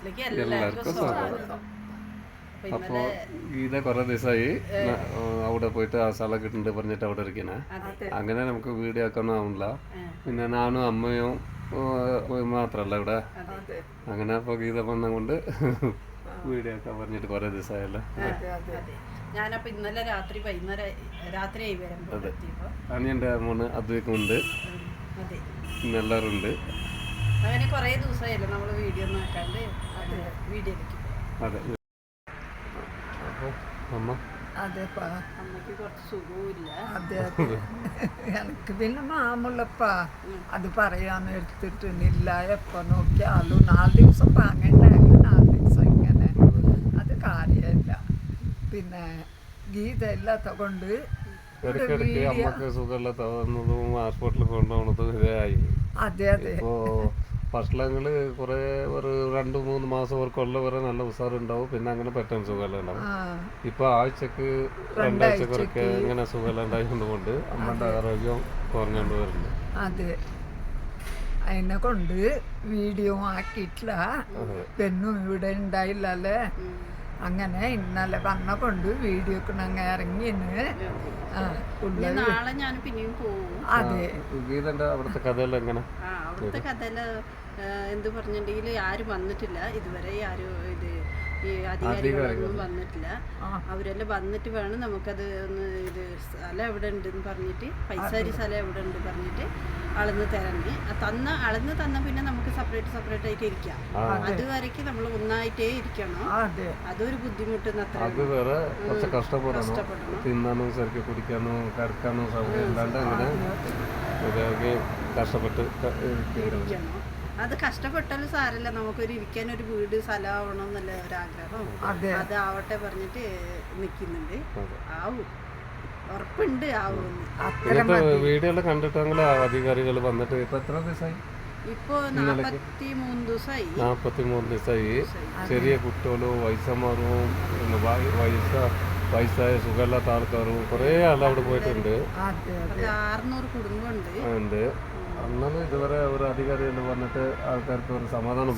എല്ലാവർക്കും സ്വാഗതം. അപ്പോൾ ഗീത കുറേ ദിവസമായി അവിടെ പോയിട്ട് ആ സ്ഥലം കിട്ടുന്നുണ്ട് പറഞ്ഞിട്ട് അവിടെ ഇരിക്കണേ. അങ്ങനെ നമുക്ക് വീഡിയോ ആക്കാനാവില്ല. പിന്നെ ഞാനും അമ്മയും മാത്രമല്ല ഇവിടെ. അങ്ങനെ അപ്പോൾ ഗീത വന്ന കൊണ്ട് വീഡിയോ ആക്കാൻ പറഞ്ഞിട്ട് കുറേ ദിവസമായല്ലോ. ഞാനപ്പോ ഇന്നലെ രാത്രിയായി വരുമ്പോൾ അതെ, അനിയൻ്റെ മോന് അദ്വൈക്കുണ്ട്, എല്ലാവരും ഉണ്ട്. അങ്ങനെ കുറേ ദിവസമായല്ലോ നമ്മൾ വീഡിയോ ഒന്നും ആക്കാണ്ട് വീഡിയോയിലേക്ക്. അതെ, അപ്പോൾ അമ്മ അമ്മക്ക് കുറച്ച് സുഖവുമില്ല. അതെ അതെ, എനിക്ക് പിന്നെ മാമുള്ളപ്പാ അത് പറയാന്ന് എടുത്തിട്ടില്ല. എപ്പോൾ നോക്കിയാലും 4 ദിവസം പാങ്ങണ്ടായാലും 4 ദിവസം ഇങ്ങനെ, അത് കാര്യമില്ല. പിന്നെ ഗീത ഇല്ലാത്ത കൊണ്ട് ഇടയ്ക്കിടയ്ക്ക് അമ്മക്ക് സുഖമില്ല തോന്നുന്നതും ഹോസ്പിറ്റലിൽ കൊണ്ടുപോകുന്നതും ഇതായി. അതെ അതെ, ഇപ്പോൾ ഫസ്റ്റിലങ്ങള് കുറേ ഒരു 2-3 മാസം കൊല്ല വരെ നല്ല ഉസാറുണ്ടാവും. പിന്നെ അങ്ങനെ പെട്ടെന്ന് സുഖമെല്ലാം ഉണ്ടാവും. ഇപ്പൊ ആഴ്ചക്ക് 2 ആഴ്ചക്കൊക്കെ ഇങ്ങനെ സുഖമെല്ലാം ഉണ്ടായതുകൊണ്ട് അമ്മയുടെ ആരോഗ്യം കുറഞ്ഞുകൊണ്ട് വരുന്നുണ്ട്. അതെ, അതിനെ കൊണ്ട് വീഡിയോ ആക്കിയിട്ടില്ല. പെണ്ണും ഇവിടെ ഉണ്ടായില്ലല്ലേ. അങ്ങനെ ഇന്നലെ വന്ന കൊണ്ട് വീഡിയോക്ക് ഞങ്ങൾ ഇറങ്ങിന്. നാളെ ഞാൻ പിന്നെയും പോകും. അതെ, ഗീതന്റെ അവിടുത്തെ കഥയെല്ലാം എങ്ങനെ? അവിടുത്തെ കഥയില് എന്ത് പറഞ്ഞിട്ടുണ്ടെങ്കിൽ ആരും വന്നിട്ടില്ല ഇതുവരെ. ആരും ഈ അധികാരികളൊന്നും വന്നിട്ടില്ല. അവരെല്ലാം വന്നിട്ട് വേണം നമുക്കത് ഒന്ന് ഇത് സ്ഥലം എവിടെ ഉണ്ടെന്ന് പറഞ്ഞിട്ട്, പൈസാരി സ്ഥലം എവിടെ ഉണ്ട് പറഞ്ഞിട്ട് അളന്ന് തരണ്ടേ. അളന്ന് തന്ന പിന്നെ നമുക്ക് സെപ്പറേറ്റ് ആയിട്ട് ഇരിക്കാം. അതുവരേക്ക് നമ്മൾ ഒന്നായിട്ടേ ഇരിക്കണം. അതൊരു ബുദ്ധിമുട്ട്. അത് വേറെ കുറച്ച് കഷ്ടപ്പെടണം. തിന്നാനും ശരിക്കും കുടിക്കാനും കിടക്കാനും സൗകര്യം ഇല്ലാണ്ട് അങ്ങനെ കഷ്ടപ്പെട്ട് ഇരിക്കണം. അത് കഷ്ടപ്പെട്ടാലും സാരല്ല, നമുക്കൊരു ഇരിക്കാനൊരു വീട് സ്ഥലമാവണം എന്നല്ല ഒരാഗ്രഹം. അതാവട്ടെ പറഞ്ഞിട്ട് നിൽക്കുന്നുണ്ട്. ആവും, ഉറപ്പുണ്ട് ആവുമെന്ന്. വീഡിയോയിൽ കണ്ടിട്ടെങ്കിൽ അധികാരികൾ വന്നിട്ട് ഇപ്പൊ എത്ര ദിവസമായി? ഇപ്പൊ 43 ദിവസമായി. ചെറിയ കുട്ടികളും വയസ്സന്മാരും വയസ്സായ സുഖമില്ലാത്ത ആൾക്കാരും കുറേ ആൾ അവിടെ പോയിട്ടുണ്ട്. 600 കുടുംബമുണ്ട്. എന്നാലും ഇതുവരെ ഒരു അധികാരികൾ വന്നിട്ട് ആൾക്കാർക്ക് ഒരു സമാധാനം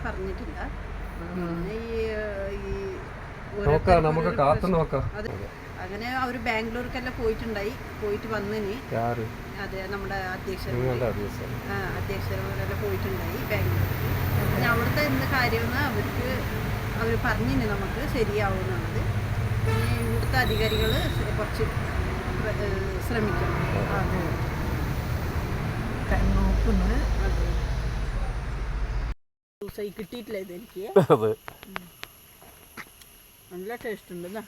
പറഞ്ഞിട്ടില്ല. നോക്കാം, നമുക്ക് കാത്തു നോക്കാം. അങ്ങനെ അവര് ബാംഗ്ലൂർക്കെല്ലാം പോയിട്ട് വന്നിന്. അതെ, നമ്മുടെ അധ്യക്ഷരെല്ലാം പോയിട്ടുണ്ടായി ബാംഗ്ലൂർക്ക്. പിന്നെ അവിടുത്തെ എന്ത് കാര്യമെന്ന് അവർ പറഞ്ഞിന് നമുക്ക് ശരിയാവുന്നുള്ളത്. പിന്നെ ഇവിടുത്തെ അധികാരികൾ കുറച്ച് ശ്രമിക്കണം. കിട്ടിയിട്ടില്ല ഇത് എനിക്ക്. നല്ല ടേസ്റ്റ് ഉണ്ട്.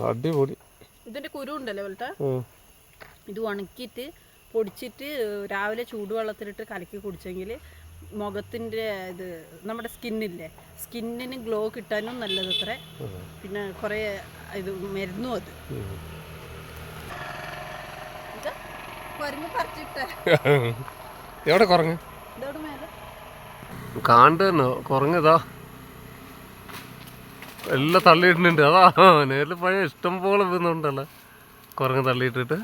അടിപൊളി. ഇതിന്റെ കുരു ഉണ്ടല്ലോ പോലത്തെ, ഇത് ഉണക്കിയിട്ട് പൊടിച്ചിട്ട് രാവിലെ ചൂടുവെള്ളത്തിലിട്ട് കലക്കി കുടിച്ചെങ്കിൽ മുഖത്തിൻ്റെ ഇത് നമ്മുടെ സ്കിന്നിന് ഗ്ലോ കിട്ടാനും നല്ലത് അത്ര. പിന്നെ കുറേ ഇത് മരുന്നും അത്. എവിടെ കുറങ്ങ് കാണ്ടോ കുറങ്ങതാ എല്ലാം തള്ളിയിട്ടുണ്ട്. അതാ നേരിൽ പഴയ ഇഷ്ടം പോലെ വീന്നുണ്ടല്ലോ കുറങ്ങ് തള്ളിയിട്ടിട്ട്.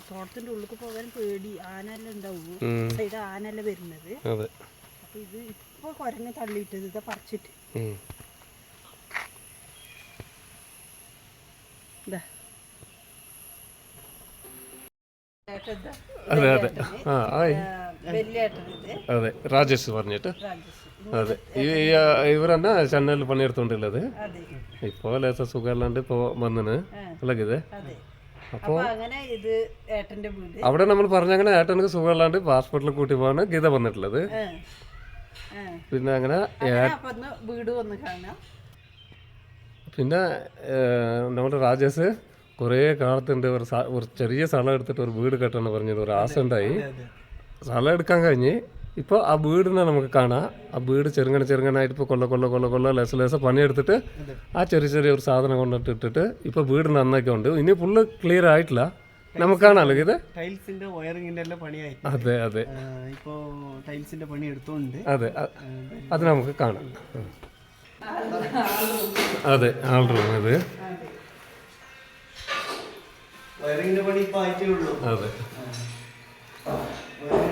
തോട്ടത്തിന്റെ ഉള്ളിൽ പോകാൻ പേടി, ആനെല്ലാം ഉണ്ടാവും. സൈഡ് ആനെല്ലാം വരുന്നത്. അപ്പൊ ഇത് ഇപ്പൊ കുരങ്ങ് തള്ളിയിട്ടത് ഇതാ പറിച്ചിട്ട്. അതെ, രാജേഷ് പറഞ്ഞിട്ട്. അതെ, ഇവരെന്നാ ചെന്നൈയിൽ പണിയെടുത്തോണ്ടുള്ളത്. ഇപ്പൊ ലേസ സുഖമല്ലാണ്ട് ഇപ്പൊ വന്നിന് അല്ലേ. അപ്പോൾ അവിടെ നമ്മൾ പറഞ്ഞങ്ങനെ ഏട്ടനക്ക് സുഖമല്ലാണ്ട് ഹോസ്പിറ്റലിൽ കൂട്ടി പോകാണ് ഗീത വന്നിട്ടുള്ളത്. പിന്നെ അങ്ങനെ പിന്നെ നമ്മുടെ രാജേഷ് കുറേ കാലത്തിൻ്റെ ഒരു ചെറിയ സ്ഥലം എടുത്തിട്ട് ഒരു വീട് കെട്ടണം പറഞ്ഞത് ഒരു ആശ ഉണ്ടായി. സ്ഥലം എടുക്കാൻ കഴിഞ്ഞ് ഇപ്പോൾ ആ വീടിനെ നമുക്ക് കാണാം. ആ വീട് ചെറുങ്ങനായിട്ട് ഇപ്പോൾ കൊല്ല ലേസ പണിയെടുത്തിട്ട് ആ ചെറിയ ഒരു സാധനം കൊണ്ടിട്ടിട്ട് ഇപ്പോൾ വീട് നന്നാക്കിയുണ്ട്. ഇനി ഫുള്ള് ക്ലിയർ ആയിട്ടില്ല. നമുക്ക് കാണാമല്ലോ ഇത്. ടൈൽസിന്റെ വയറിങ്ങിന്റെ എല്ലാം പണിയായി. അതെ അതെ, ഇപ്പോ ടൈൽസിന്റെ പണി എടുത്തോണ്ട്. അതെ, അത് നമുക്ക് കാണാം. അതെ, ആൾ റൂം ഇത്. വയറിങ്ങിന്റെ പണി ഇപ്പൊ ആയിട്ടേ ഉള്ളൂ. അതെ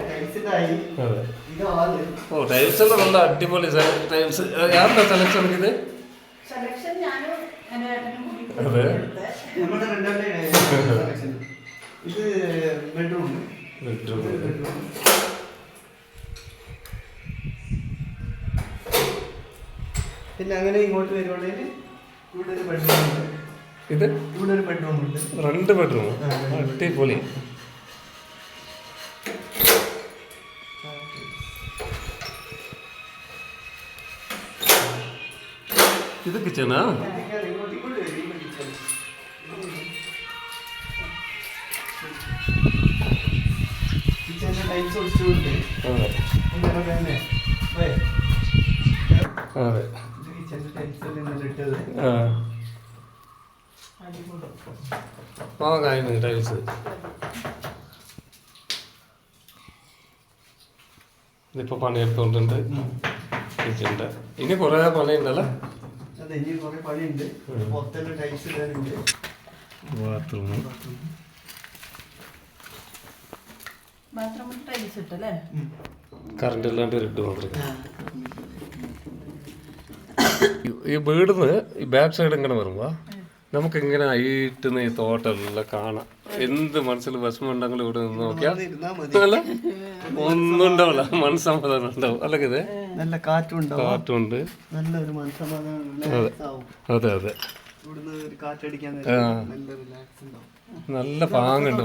ടൈൽസിന്റെ ആയി. അതെ. ഇത് ആള്. ഓ, ടൈൽസ് എല്ലാം നല്ല അടിപൊളി ടൈൽസ്. യാരുടെ സെലക്ഷൻ ഇത്? സെലക്ഷൻ ഞാനും എൻ്റെ ഏട്ടനും കൂടി അതെ. നമ്മുടെ രണ്ടാമത്തെ സെലക്ഷൻ. ഇത് ബെഡ്റൂം. പിന്നെ അങ്ങനെ ഇങ്ങോട്ട് വരുവാണെങ്കിൽ ഇവിടെ ഒരു ബെഡ്റൂം ഉണ്ട്. ഇത് ഇവിടെ ഒരു ബെഡ്റൂം ഉണ്ട്. 2 ബെഡ്റൂം. അടിപൊളി. ഇത് കിച്ചണാ? കിച്ചണിന്റെ ടൈൽസ് ഒഴിച്ചുകൊണ്ട് അതെ. കിച്ചണിന്റെ ടൈൽസ് ഇന്നലെ ഇട്ടത്. വാങ്ങായിരുന്നു ടൈൽസ്. ഇതിപ്പോ പണിയെടുത്തോണ്ട് കിച്ചണിന്റെ ഇനി കുറെ പണിയുണ്ടല്ലോ. അതെ, ഇനി കുറെ പണിയുണ്ട്. പുറത്തെല്ലാം ടൈൽസ് ഇടാനുണ്ട്. ബാത്റൂം. ബാത്റൂമിൽ ടൈൽസ് ഇട്ടല്ലേ? കറണ്ട് ഇല്ലാണ്ട് ഇട്ട് മാത്രമേ. ഈ വീടിന്ന് ഈ ബാക്ക് സൈഡ് ഇങ്ങനെ വരുമ്പോ നമുക്കിങ്ങനെ ആയിട്ടെന്ന് ഈ തോട്ടെല്ലാം കാണാം. എന്ത് മനസ്സിൽ വിഷമം ഉണ്ടെങ്കിലും ഇവിടെ നിന്ന് നോക്കിയാൽ അല്ല ഒന്നും ഉണ്ടാവില്ല, മനസ്സമാധാനം ഉണ്ടാവും. അല്ലെങ്കിൽ ഇത് നല്ല കാറ്റുണ്ടാവും. കാറ്റുണ്ട്. നല്ലൊരു മനസ്സമാധാനം. അതെ അതെ, ഇവിടുന്ന് ഒരു കാറ്റടിക്കാൻ നല്ല റിലാക്സ് ഉണ്ടാവും. നല്ല പാങ്ങുണ്ട്.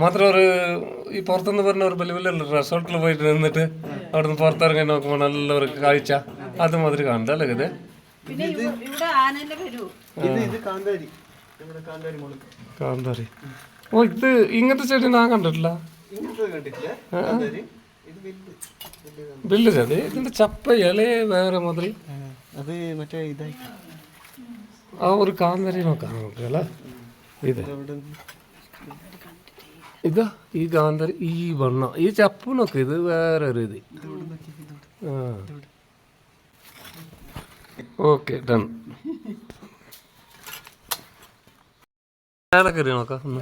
മാത്രം ഒരു ഈ പുറത്തുനിന്ന് പറഞ്ഞ ഒരു വലിയ വലിയ റിസോർട്ടിൽ പോയിട്ട് നിന്നിട്ട് അവിടുന്ന് പുറത്തിറങ്ങി നോക്കുമ്പോൾ നല്ലൊരു കാഴ്ച അതുമാതിരി കാണണ്ട. അല്ലേ ഇത്? പിന്നെ ഇവിടെ ആനന്റെ വരൂ. ഇത് കാന്താരി. ഇവിടെ കാന്താരി മുളക്. കാന്താരി. ഓ, ഇത് ഇങ്ങനത്തെ ചെടി ഞാൻ കണ്ടിട്ടില്ല. ഇങ്ങനത്തെ കണ്ടിട്ടില്ല കാന്താരി. ഇത് വലിയ ചെടി. ഇതിന്റെ ചപ്പ ഇല വേറെ മാതിരി. അത് മറ്റേ ഇതായി ആ ഒരു കാന്താരി നോക്കാം നമുക്ക് അല്ലേ. ഇത് ഇതാ ഈ കാന്താരി, ഈ വണ്ണ, ഈ ചപ്പ് നോക്ക്. ഇത് വേറെ ഒരു ഇത്. ആ, ഓക്കെ, ഡൺ. മേലെ കയറി നോക്കാം ഒന്ന്.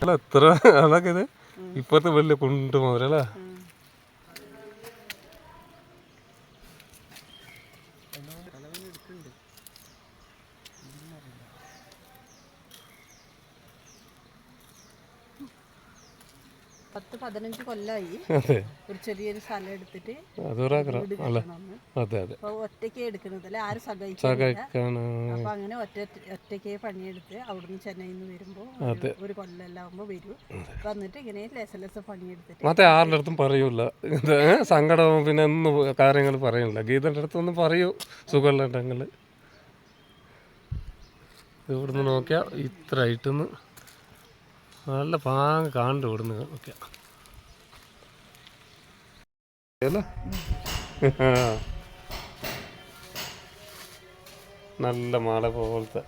അല്ല എത്ര അതൊക്കെ ഇത് ഇപ്പത്തെ വലിയ കുണ്ട് മുതലല്ലേ. പത്ത് 15 കൊല്ലായി ഒരു ചെറിയൊരു സ്ഥലം എടുത്തിട്ട് ഒറ്റയ്ക്ക് എടുക്കുന്നതല്ലേ, ആരും സഹായിക്കാണ്. അപ്പൊ അങ്ങനെ ഒറ്റയ്ക്ക് പണിയെടുത്ത് അവിടുന്ന് ചെന്നൈയിൽ നിന്ന് വരുമ്പോ ഒരു കൊല്ലെല്ലാം ആകുമ്പോ വരും. വന്നിട്ട് ഇങ്ങനെ ലെസ് പണിയെടുത്തിട്ട് മറ്റേ ആരുടെ അടുത്തും പറയൂല സങ്കടവും പിന്നെ ഒന്നും കാര്യങ്ങൾ പറയൂല. ഗീതന്റെ അടുത്തൊന്നും പറയൂ സുഖമുണ്ടെങ്കിൽ. ഇവിടുന്ന് നോക്കിയാ ഇത്ര ആയിട്ടൊന്ന് നല്ല പാങ്ങ് കാണുന്നുണ്ട്. ഇവിടുന്ന് നോക്കിയാ നല്ല മല പോലത്തെ.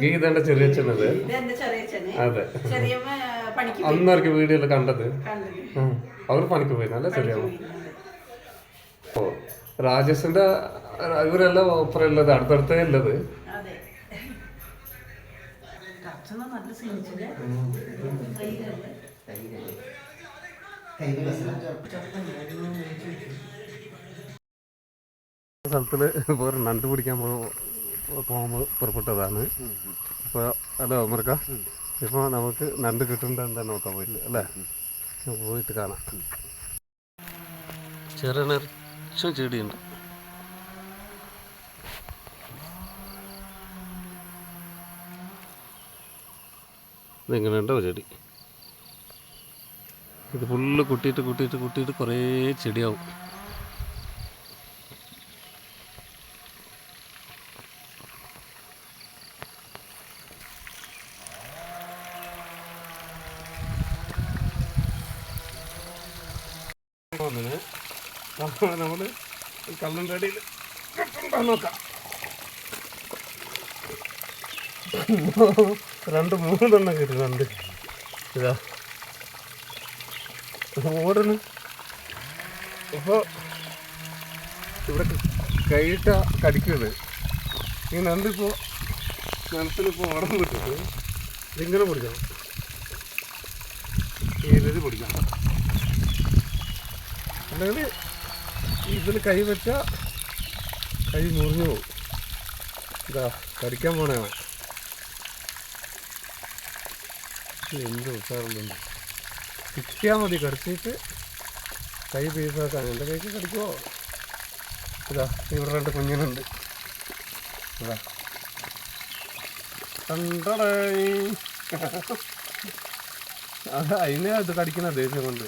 ഗീതന്റെ ചെറിയച്ഛനത്. അതെ, അന്നേർക്ക് വീഡിയോയിൽ കണ്ടത്. അവർ പണിക്ക് പോയി നല്ല ചെറിയമ്മ. ഓ, രാജേഷിന്റെ ഇവരെല്ലാം ഒപ്പറുള്ളത് അടുത്തടുത്തേ ഉള്ളത്. സ്ഥലത്തില് ഇപ്പോൾ നണ്ട് പിടിക്കാൻ പോകുമ്പോൾ പുറപ്പെട്ടതാണ്. ഇപ്പോൾ ഹലോ അമർക്ക, ഇപ്പോൾ നമുക്ക് നണ്ട് കിട്ടുന്നുണ്ട് എന്താ നോക്കാൻ പോയില്ല അല്ലേ, പോയിട്ട് കാണാം. ചെറിയ നിറച്ചും ചെടിയുണ്ട്. ഇതെങ്ങനെയുണ്ടോ ചെടി? ഇത് ഫുള്ള് കുട്ടിയിട്ട് കുറേ ചെടിയാവും. വന്നിന്. നമ്മൾ കല്ലിൻ്റെ അടിയിൽ നോക്കാം. 2-3 കിട്ടുന്നുണ്ട്. ഇതാ ഓടണ്. ഇപ്പോൾ ഇവിടെ കൈയിട്ട കടിക്കുന്നത് ഈ നണ്ടിപ്പോൾ നിലത്തിലിപ്പോൾ ഓടം വിട്ടിട്ട് ഇതിങ്ങനെ പിടിക്കണം. ഈ രീതി പിടിക്കണം. അല്ലെങ്കിൽ ഇതിൽ കൈ വെച്ചാൽ കൈ മുറിഞ്ഞു പോകും. ഇതാ കടിക്കാൻ പോണേണ്. എന്ത് ഉഷാറുണ്ട്. കിട്ടിയാൽ മതി. കടിച്ചിട്ട് കൈ പീസാക്കാൻ. എൻ്റെ കൈക്ക് കടിക്കുമോ? ഇതാ ഇവിടെ 2 കുഞ്ഞിനുണ്ട്. ഇതാ കണ്ടടേ. അതിനെ അത് കടിക്കുന്ന ദേഷ്യം കൊണ്ട്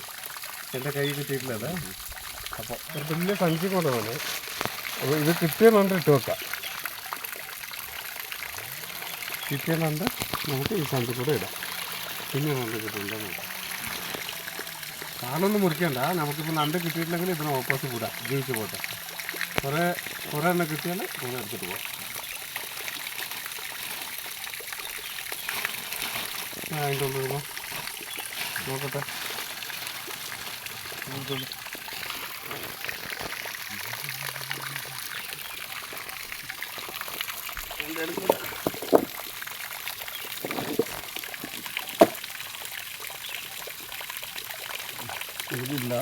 എൻ്റെ കൈ കിട്ടിയിട്ടില്ല. അതെ അപ്പോൾ ഒരു വലിയ സഞ്ചി കൊണ്ടുവന്നു. അപ്പോൾ ഇത് കിട്ടിയതുകൊണ്ട് ഇട്ട് വെക്കാം. കിട്ടിയതുകൊണ്ട് നമുക്ക് ഈ സഞ്ചി കൂടെ ഇടാം. പിന്നെ നണ്ട് കിട്ടുന്നുണ്ടോ നോക്കാം. കാലൊന്നും മുറിക്കണ്ട. നമുക്കിപ്പോൾ നണ്ട് കിട്ടിയിട്ടില്ലെങ്കിൽ ഇതിന് ഓപ്പോസിറ്റ് കൂടാം. ജീവിച്ച് പോട്ടെ. കുറേ എണ്ണം കിട്ടിയാൽ കുറേ എടുത്തിട്ട് പോകാം. അതിൻ്റെ ഉള്ളിൽ നോക്കട്ടെ. ഇതില്ല.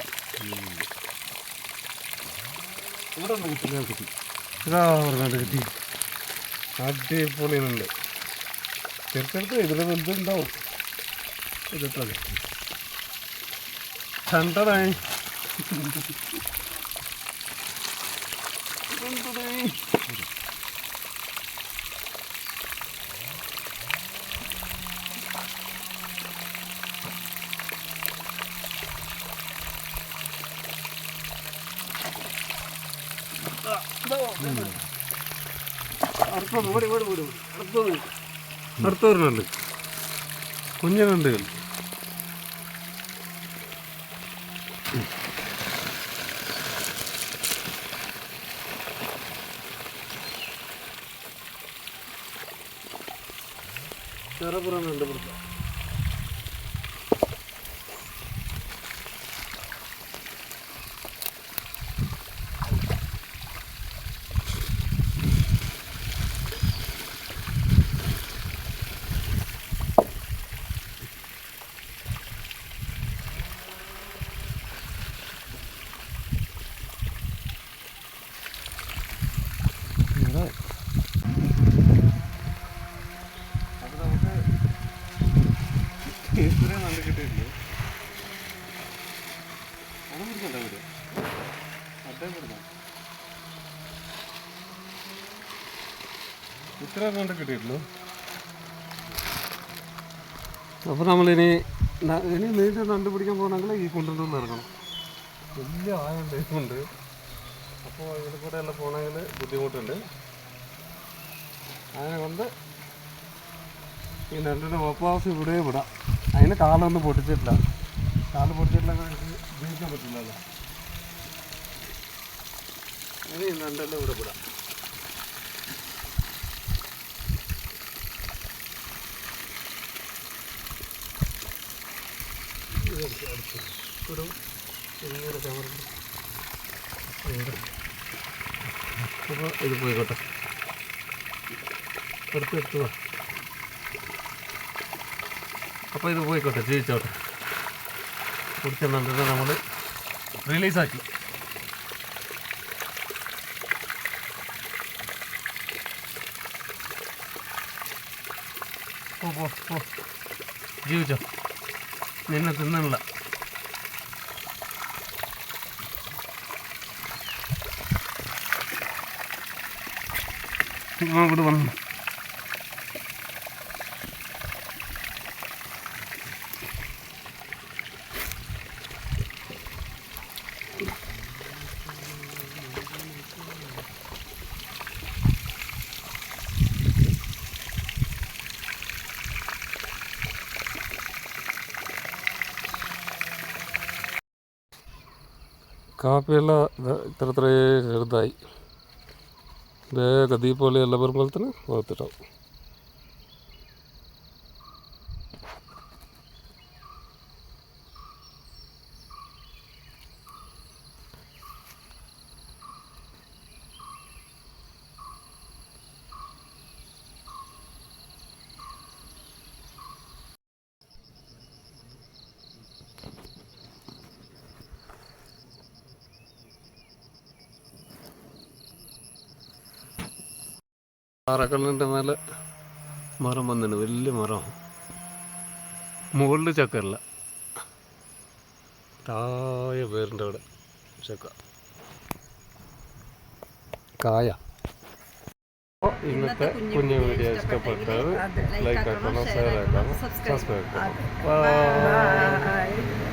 ഇവിടെ ഒന്ന് കിട്ടില്ല. കിട്ടി. ഇതാ പറഞ്ഞാണ്ട് കിട്ടി. അടിപൊളിയുണ്ട്. ചെറുത്ത് ഇതിൽ വലുതുണ്ടാവും. ഇതിട്ടത് കണ്ടടേ. അടുത്തോരുന്നുണ്ട്. കുഞ്ഞുണ്ട്. ചെറുപുറമുണ്ട്. പിടിച്ച ഇത്രയും നല്ല കിട്ടിയിട്ടില്ല. അത് പിടിക്കണ്ട. വീട് അതേ പിടിക്കാം. ഇത്രയും കണ്ട് കിട്ടിയിട്ടുള്ളൂ. അപ്പോൾ നമ്മളിനി നീണ്ട നണ്ട് പിടിക്കാൻ പോകണമെങ്കിൽ ഈ കുണ്ടിൻ്റെ ഉള്ളിൽ ഇറങ്ങണം. വലിയ ആയുണ്ട് കൊണ്ട്. അപ്പോൾ ഇതിൽ കൂടെ എല്ലാം പോകണമെങ്കിൽ ബുദ്ധിമുട്ടുണ്ട്. അതിനെ കൊണ്ട് ഈ നണ്ടിൻ്റെ ഓപ്പോസ് ഇവിടെ വിടാം. അതിന് കാലൊന്നും പൊട്ടിച്ചിട്ടില്ല. കാല് പൊട്ടിച്ചിട്ടില്ലെങ്കിൽ എനിക്ക് ജീവിക്കാൻ പറ്റില്ലല്ലോ. അത് ഈ നണ്ടെല്ലാം ഇവിടെ വിടാം. വിടും. ഇങ്ങനെ ക്യാമറ അപ്പോൾ ഇത് പോയിക്കോട്ടെ. എടുത്തു വാ. അപ്പോൾ ഇത് പോയിക്കോട്ടെ. ജീവിച്ചോട്ടെ. കുടിച്ച നണ്ടിനെ നമ്മൾ റിലീസാക്കി. പോ ജീവിച്ചോ. നിന്നെ തിന്നണില്ല. ഇവിടെ വന്നു. കാപ്പിയെല്ലാം ഇത്ര ചെറുതായി വേഗം പോലെ എല്ലാം വരുമ്പോഴത്തേന് വറുത്തിട്ടാവും. പാറക്കല്ലിൻ്റെ മേലെ മരം വന്നിട്ടുണ്ട്, വലിയ മരം. മുകളിൽ ചക്കല്ല, താഴെ പേരിൻ്റെ അവിടെ ചക്ക കായ. ഇന്നത്തെ കുഞ്ഞു വീഡിയോ ഇഷ്ടപ്പെട്ടത് ലൈക്ക് ആക്കണം, ഷെയർ ആക്കണം, സബ്സ്ക്രൈബ് ആക്കണം. ബൈ.